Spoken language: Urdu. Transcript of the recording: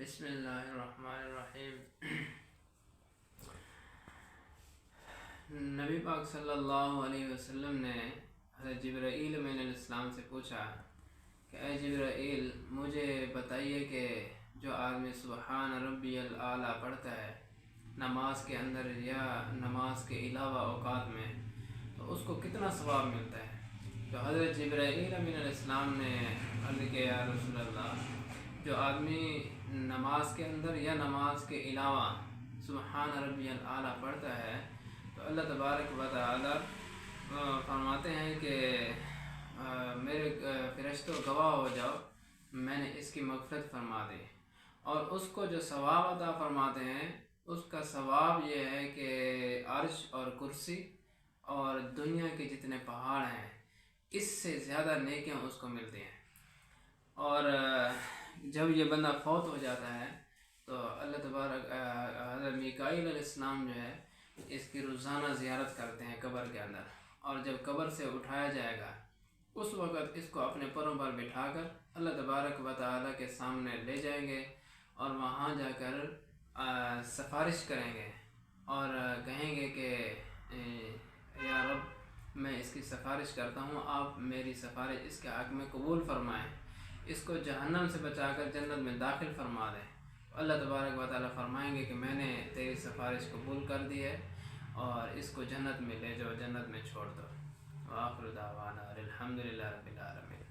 بسم اللہ الرحمن الرحیم۔ نبی پاک صلی اللہ علیہ وسلم نے حضرت جبرائیل علیہ السلام سے پوچھا کہ اے جبرائیل، مجھے بتائیے کہ جو آدمی سبحان ربی الاعلیٰ پڑھتا ہے نماز کے اندر یا نماز کے علاوہ اوقات میں، تو اس کو کتنا ثواب ملتا ہے؟ تو حضرت جبرائیل علیہ السلام نے عرض کیا یا رسول اللہ، جو آدمی نماز کے اندر یا نماز کے علاوہ سبحان ربی الاعلیٰ پڑھتا ہے تو اللہ تبارک و تعالی فرماتے ہیں کہ میرے فرشتوں گواہ ہو جاؤ، میں نے اس کی مغفرت فرما دی، اور اس کو جو ثواب عطا فرماتے ہیں اس کا ثواب یہ ہے کہ عرش اور کرسی اور دنیا کے جتنے پہاڑ ہیں اس سے زیادہ نیکیاں اس کو ملتی ہیں۔ اور جب یہ بندہ فوت ہو جاتا ہے تو اللہ تبارک حضرت میکائیل علیہ السلام جو ہے اس کی روزانہ زیارت کرتے ہیں قبر کے اندر، اور جب قبر سے اٹھایا جائے گا اس وقت اس کو اپنے پروں پر بٹھا کر اللہ تبارک و تعالیٰ کے سامنے لے جائیں گے، اور وہاں جا کر سفارش کریں گے اور کہیں گے کہ یا رب، میں اس کی سفارش کرتا ہوں، آپ میری سفارش اس کے حق میں قبول فرمائیں، اس کو جہنم سے بچا کر جنت میں داخل فرما دیں۔ اللہ تبارک و تعالیٰ فرمائیں گے کہ میں نے تیری سفارش قبول کر دی ہے، اور اس کو جنت میں لے جاؤ، جنت میں چھوڑ دو۔ وآخر دعوانا الحمدللہ رب العالمین۔